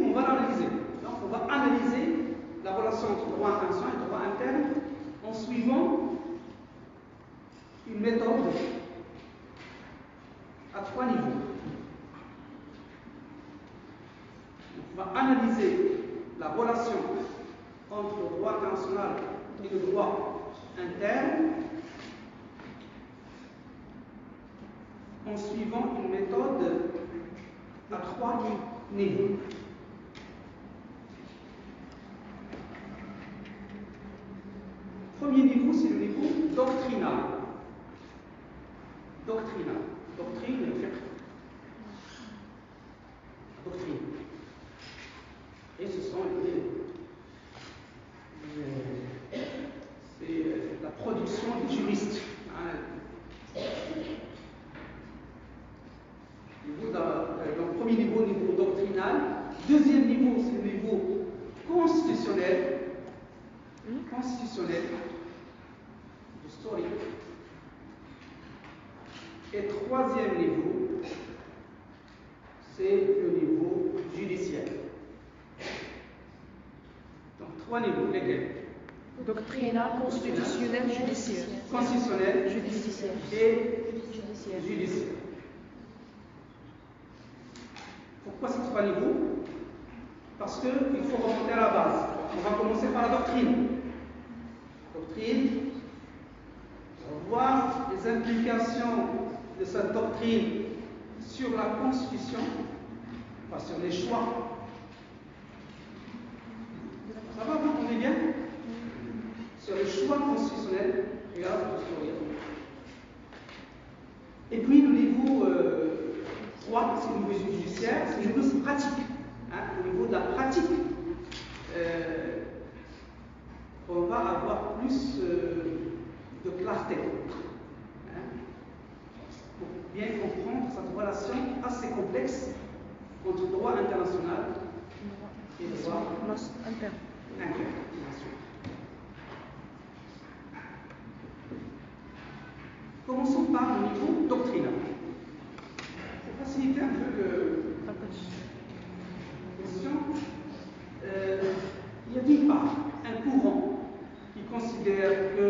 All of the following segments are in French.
On va l'analyser. Donc, on va analyser la relation entre droit international et droit interne en suivant une méthode à 3 niveaux. On va analyser la relation entre le droit international et le droit interne en suivant une méthode à 3 niveaux. Premier niveau, c'est le niveau doctrinal. Doctrinal. Doctrine, doctrine. Et ce sont c'est la production des juristes. Donc, premier niveau, niveau doctrinal. Deuxième niveau, c'est le niveau constitutionnel. Constitutionnel, historique. Et troisième niveau, c'est le niveau judiciaire. Donc, 3 niveaux, lesquels? Doctrinal, constitutionnel, judiciaire. Constitutionnel, Judiciaire. Et judiciaire. Pourquoi ces 3 niveaux? Parce qu'il faut remonter à la base. On va commencer par la doctrine. Doctrine, voir les implications de cette doctrine sur la Constitution, enfin sur les choix. Ça va, vous comprenez bien? Sur les choix constitutionnels, regarde, et puis le niveau 3, c'est le niveau judiciaire, c'est le niveau pratique. Au niveau de la pratique, on va avoir plus de clarté pour bien comprendre cette relation assez complexe entre le droit international et le droit interne. Commençons par le niveau doctrinal. Pour faciliter un peu la question, il y a d'une part un courant qui considère que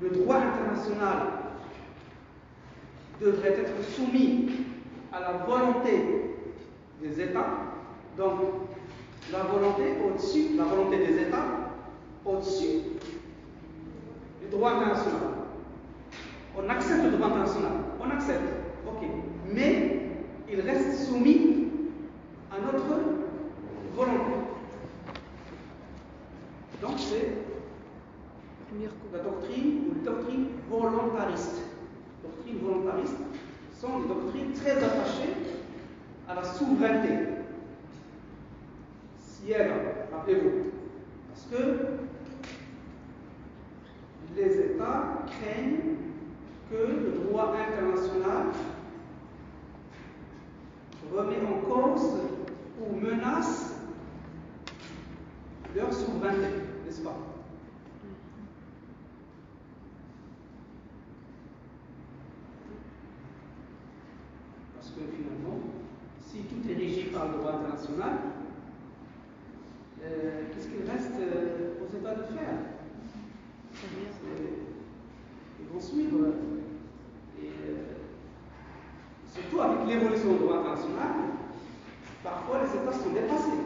le droit international devrait être soumis à la volonté des États, donc la volonté des États au-dessus du droit international. On accepte le droit international, on accepte, ok, mais il reste soumis à notre volonté. Donc c'est la doctrine ou les doctrines volontaristes. Les doctrines volontaristes sont des doctrines très attachées à la souveraineté. Siège, rappelez-vous, parce que les États craignent que le droit international remet en cause ou menace leur souveraineté, n'est-ce pas? Parce que finalement, si tout est régi par le droit international, qu'est-ce qu'il reste aux États de faire? Ils vont suivre. Et surtout avec l'évolution du droit international, parfois les États sont dépassés.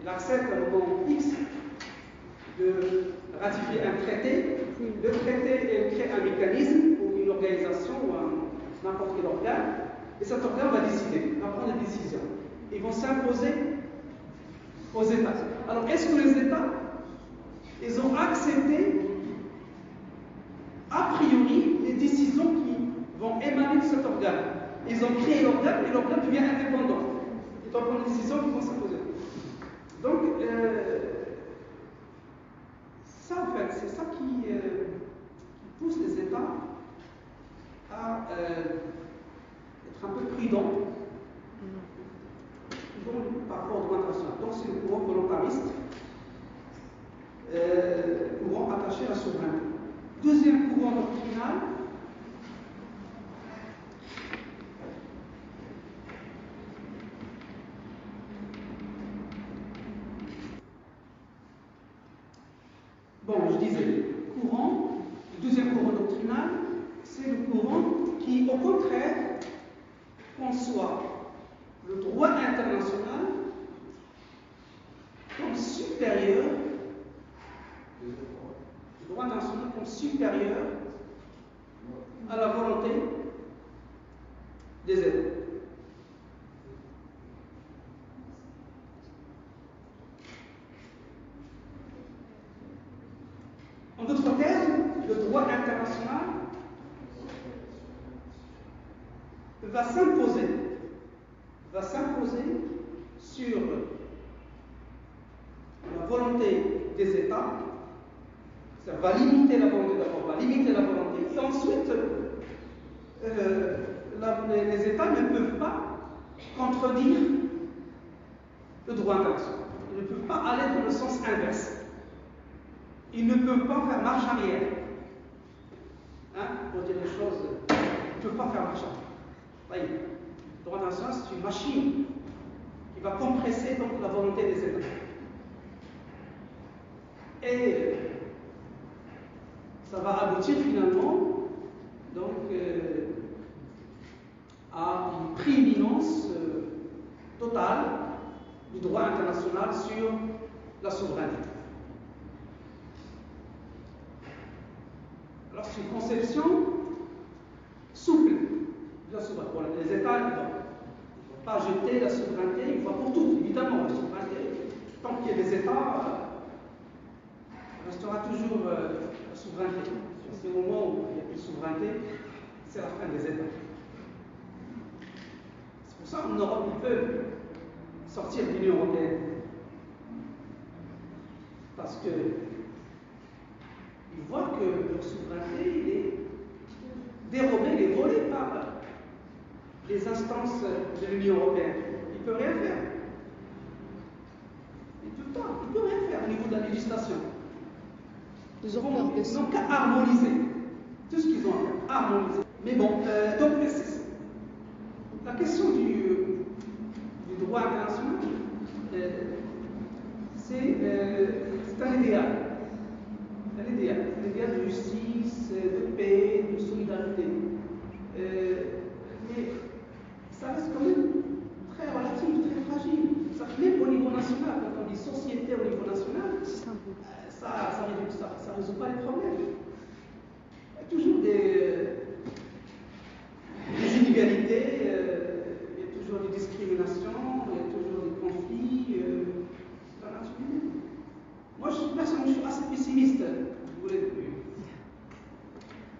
Ils acceptent à un moment X de ratifier un traité. Le traité crée un mécanisme ou une organisation ou n'importe quel organe, et cet organe va décider, va prendre des décisions. Ils vont s'imposer aux États. Alors, est-ce que les États, ils ont accepté a priori les décisions qui vont émaner de cet organe? Ils ont créé l'organe et l'organe devient indépendant. Ils doivent prendre des décisions qui vont s'imposer. Donc, ça en fait, c'est ça qui pousse les États à être un peu prudents Deuxième courant doctrinal, je disais, le deuxième courant doctrinal, c'est le courant qui, au contraire, conçoit le droit international comme supérieur, le droit international comme supérieur à la volonté des États. En d'autres termes, le droit international va s'imposer sur la volonté des États, ça va limiter la volonté d'abord, va limiter la volonté, et ensuite les États ne peuvent pas contredire le droit international. Ils ne peuvent pas aller dans le sens inverse. Ils ne peuvent pas faire marche arrière. Pour dire les choses, ils ne peuvent pas faire marche arrière. Voyez, le droit international, c'est une machine qui va compresser donc la volonté des États. Et ça va aboutir finalement donc à une prééminence totale du droit international sur la souveraineté. Alors c'est une conception souple de la souveraineté. Pour les États, ils ne vont pas jeter la souveraineté une fois pour toutes. Évidemment, la souveraineté, tant qu'il y a des États, il restera toujours la souveraineté. C'est au moment où il n'y a plus de souveraineté, c'est la fin des États. C'est pour ça qu'en Europe, ils peuvent sortir de l'Union européenne. Parce que ils voient que leur souveraineté est dérobée, elle est volée par les instances de l'Union européenne. Ils ne peuvent rien faire. Ils ne peuvent rien faire au niveau de la législation. Ils n'ont qu'à harmoniser. Tout ce qu'ils ont à faire, harmoniser. Mais bon, donc la question du droit international, c'est un idéal. Un idéal de justice, de paix, de solidarité. Mais ça reste quand même très relatif, très fragile. Même au niveau national, quand on dit société au niveau national, ça ne résout pas les problèmes. Il y a toujours des inégalités, il y a toujours des discriminations, il y a toujours des conflits. C'est la nature humaine. Moi, personnellement, je suis assez pessimiste.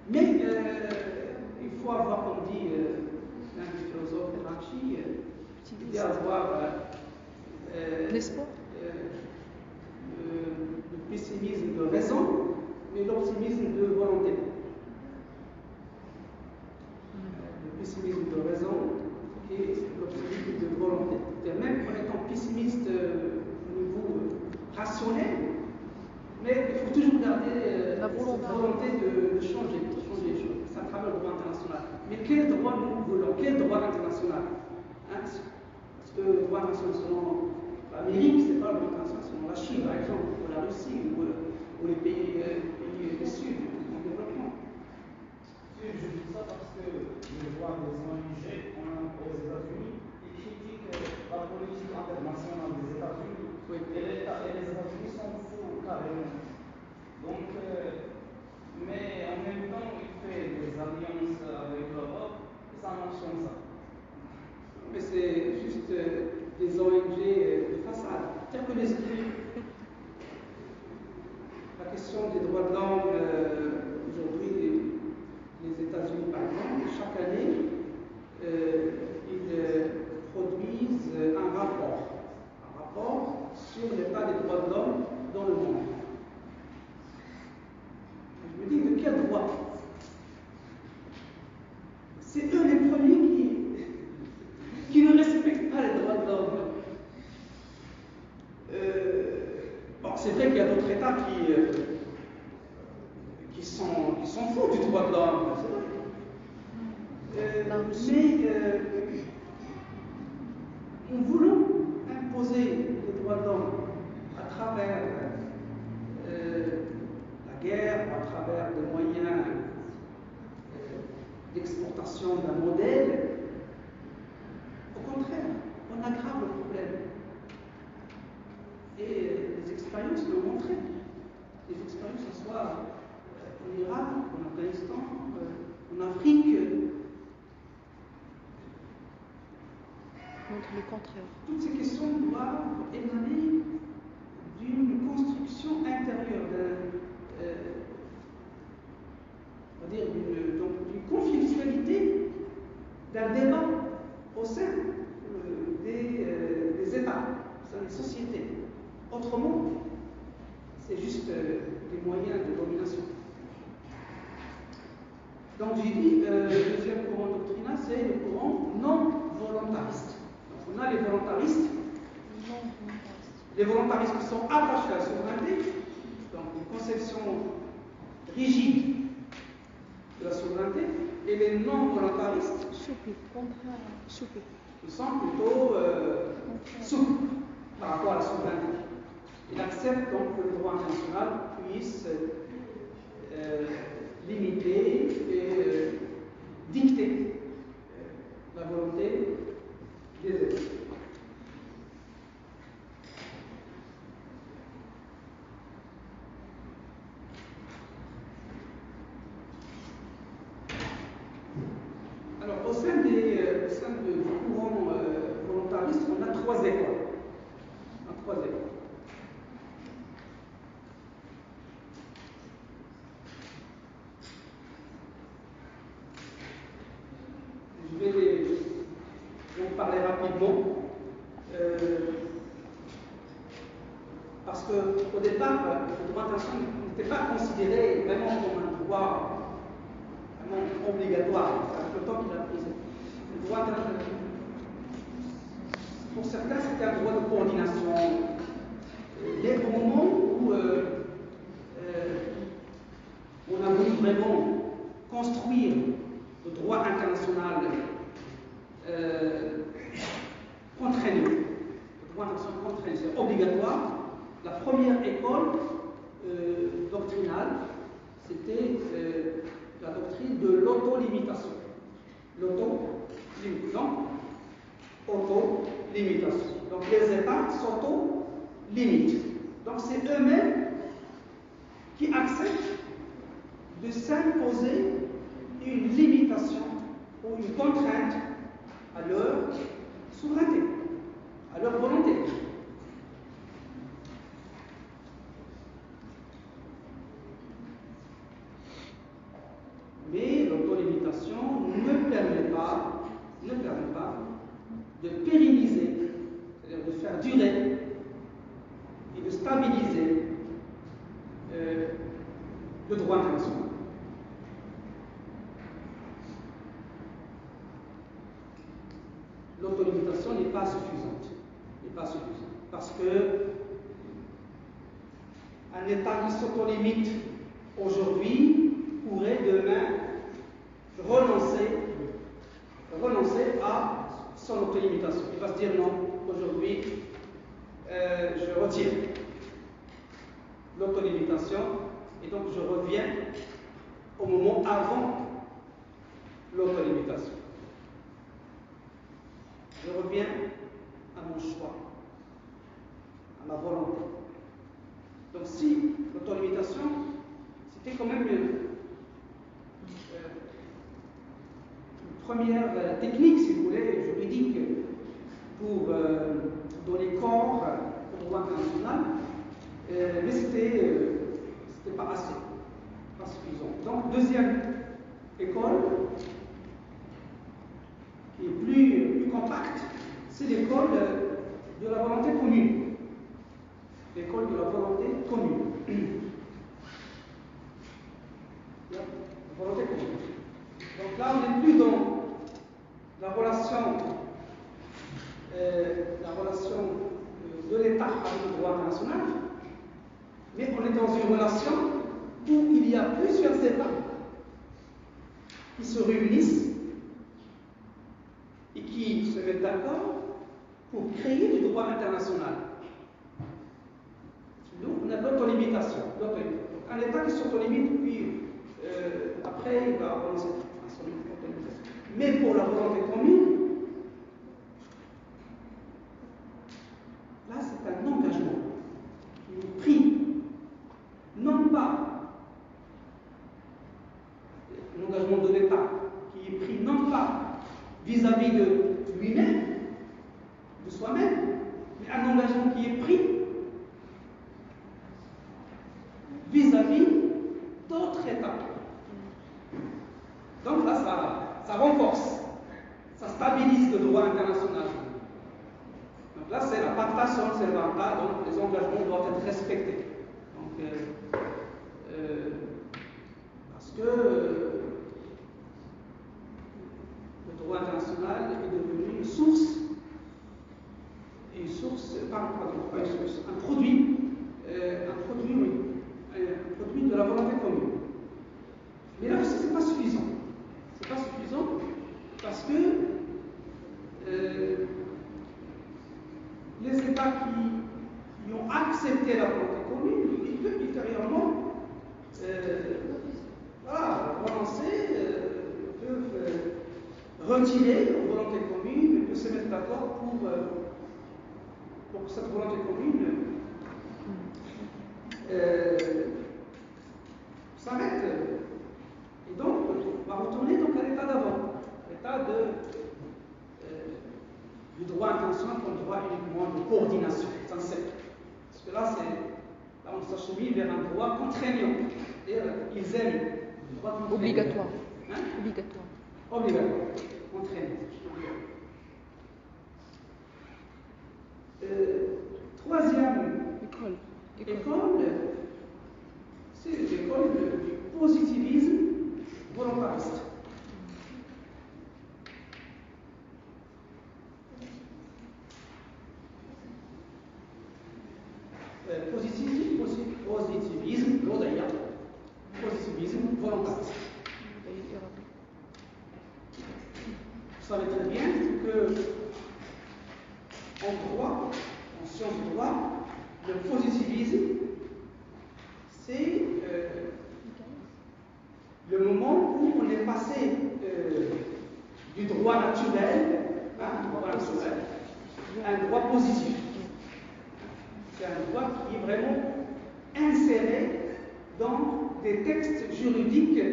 Mais il faut avoir, comme dit l'un des philosophes Rachi, il faut avoir l'espoir. Le pessimisme de raison, mais l'optimisme de volonté. Le pessimisme de raison et l'optimisme de volonté. Même en étant pessimiste au niveau rationnel, mais il faut toujours garder la volonté de changer les choses. C'est à travers le droit international. Mais quel droit nous voulons? Quel droit international? Parce que le droit international, selon l'Amérique, c'est pas le droit international, selon la Chine, par exemple, ou la Russie, ou les pays du Sud, en développement. Je dis ça parce que je vois des ONG aux États-Unis qui critiquent la politique internationale des États-Unis. Oui. Et les États-Unis sont fous carrément. Donc, mais en même temps, il fait des alliances avec l'Europe et ça marche comme ça. Mais c'est juste des ONG de façade. C'est-à-dire que la question des droits de l'homme, aujourd'hui, les États-Unis, par exemple, chaque année, ils produisent un rapport sur l'état des droits de l'homme dans le monde. Je me dis, de quel droit? C'est eux les premiers qui ne respectent pas les droits de l'homme. Bon, c'est vrai qu'il y a d'autres États qui sont soit en Irak, en Afghanistan, en Afrique. Montre le contraire. Toutes ces questions doivent émaner d'une construction intérieure, d'une conflictualité, d'un débat au sein des États, au sein des sociétés. Autrement, c'est juste des moyens de domination. Donc j'ai dit, le deuxième courant doctrinal, c'est le courant non volontariste. Donc on a les volontaristes. Les volontaristes qui sont attachés à la souveraineté, donc une conception rigide de la souveraineté, et les non-volontaristes qui sont plutôt souples par rapport à la souveraineté. Ils acceptent donc que le droit international puisse limiter et dicter la volonté des États. Alors, au sein du courant volontariste, on a trois écoles. Je vais en parler rapidement. Parce qu'au départ, le droit international n'était pas considéré vraiment comme un droit vraiment obligatoire. C'est le temps qu'il a pris. Le droit international, pour certains, c'était un droit de coordination. Mais au moment où on a voulu vraiment construire le droit international contraignant, le droit international contraignant, c'est obligatoire. La première école doctrinale, c'était la doctrine de l'auto-limitation. Auto-limitation. Donc les États s'auto-limitent. Donc c'est eux-mêmes qui acceptent de s'imposer une limitation ou une contrainte à leur souveraineté, à leur volonté. Mais l'autolimitation ne permet pas de pérenniser, c'est-à-dire de faire durer et de stabiliser le droit international. L'autolimitation n'est pas suffisante. Parce que un État qui s'autolimite aujourd'hui pourrait demain renoncer à son autolimitation. Il va se dire non, aujourd'hui, je retire l'autolimitation et donc je reviens au moment avant l'autolimitation. Je reviens à mon choix, à ma volonté. Donc si l'autolimitation, c'était quand même une première technique, si vous voulez, juridique, pour donner corps au droit international, mais c'était pas assez, pas suffisant. Donc deuxième école, qui est plus compacte, c'est l'école de la volonté commune. L'école de la volonté commune. La volonté commune. Donc là, on n'est plus dans la relation de l'État avec le droit international, mais on est dans une relation où il y a plusieurs États qui se réunissent et qui se mettent d'accord pour créer du droit international. Donc on a l'autolimitation. Un État qui s'autolimite, puis après il va renoncer à son autolimitation. Mais pour la volonté commune, là c'est un engagement qui est pris, non pas pacta sunt servanda, donc les engagements doivent être respectés. Donc, parce que le droit international est devenu une source, pas une source, un produit de la volonté commune. Mais là aussi, ce n'est pas suffisant. C'est pas suffisant parce que les États qui ont accepté la volonté commune, ils peuvent ultérieurement renoncer, peuvent retirer la volonté commune, peuvent se mettre d'accord pour que cette volonté commune s'arrête. Et donc, on va retourner donc à l'état d'avant, l'état du droit international comme droit uniquement de coordination, sincère. Parce que là, on s'achemine vers un droit contraignant. C'est-à-dire, ils aiment le droit contraignant. Obligatoire. Hein? Obligatoire. Obligatoire. Contraignant. Troisième école, c'est l'école du positivisme volontariste. Positivisme volontariste. Vous savez très bien que en droit, en sciences du droit, le positivisme, c'est le moment où on est passé du droit naturel à un droit positif. C'est un droit qui est vraiment inséré dans des textes juridiques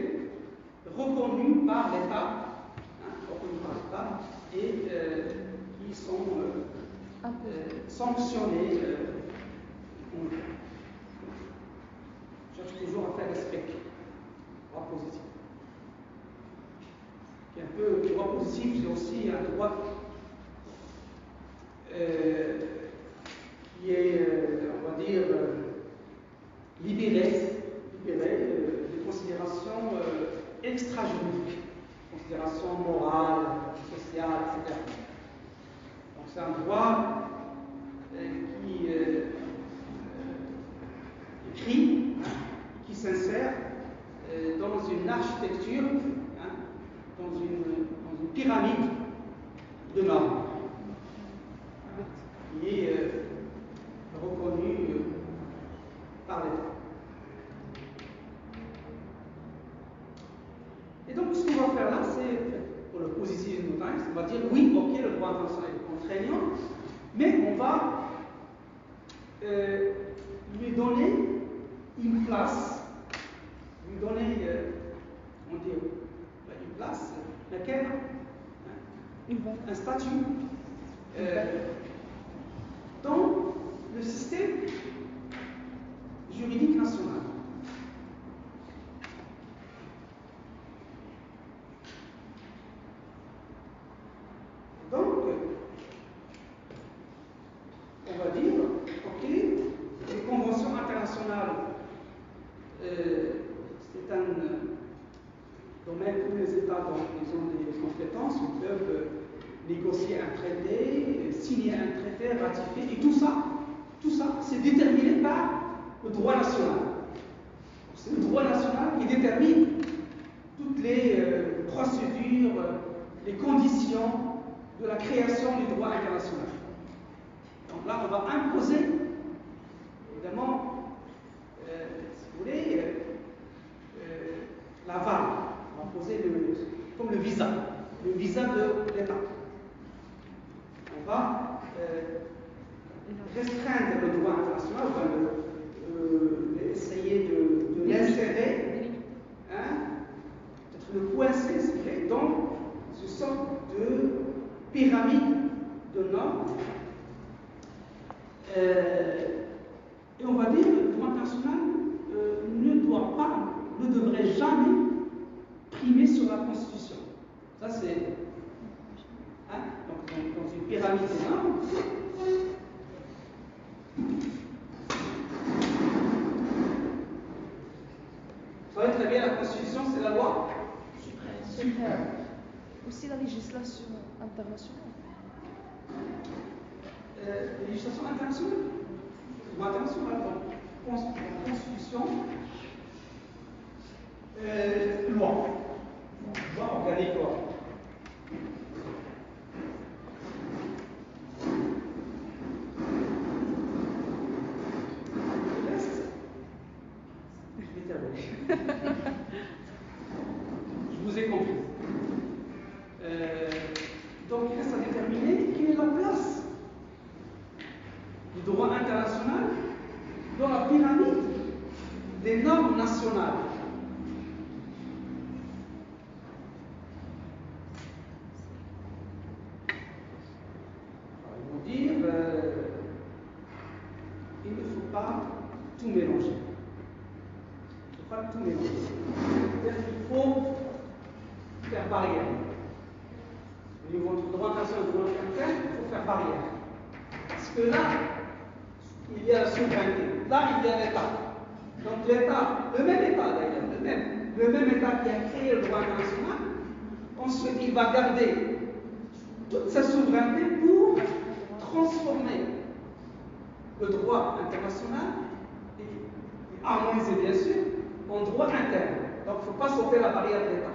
reconnus par l'État, et qui sont sanctionnés. On cherche toujours à faire respecter le droit positif. Le droit positif, c'est aussi un droit qui est, on va dire, libéré des considérations extra-juridiques, considérations morales, sociales, etc. Donc c'est un droit qui écrit, qui s'insère dans une architecture, dans une pyramide de normes, qui est reconnue par l'État. Et donc, ce qu'on va faire là, c'est, pour le positivisme volontariste, on va dire oui, ok, le droit international est contraignant, mais on va lui donner une place, lui donner, on dit, une place, laquelle, un statut, dans le système juridique national. Donc, on va dire, ok, les conventions internationales, c'est un domaine où les États dont ils ont des compétences, ils peuvent négocier un traité, signer un traité, ratifier, et tout ça, c'est déterminé par le droit national. C'est le droit national qui détermine toutes les procédures, les conditions de la création du droit international. Donc là, on va imposer, évidemment, si vous voulez, l'aval. On va poser comme le visa de l'État. On va restreindre le droit international, on va essayer de l'insérer, peut-être le coincer, si vous voulez, dans une sorte de pyramide de normes. Et on va dire que le droit international ne devrait jamais primer sur la Constitution. Ça, c'est donc, dans une pyramide de normes, international. Législation internationale. Ou internationale, donc, constitution, loi. Loi organique, loi. Je vous ai compris. Donc, il reste à déterminer quelle est la place du droit international dans la pyramide des normes nationales. Je vais vous dire, il ne faut pas tout mélanger. Il ne faut pas tout mélanger. C'est-à-dire qu'il faut faire barrière. Au niveau du droit international et du droit interne, il faut faire barrière. Parce que là, il y a la souveraineté. Là, il y a l'État. Donc l'État, le même État d'ailleurs, le même État qui a créé le droit international, ensuite il va garder toute sa souveraineté pour transformer le droit international et harmoniser bien sûr en droit interne. Donc il ne faut pas sauter la barrière de l'État.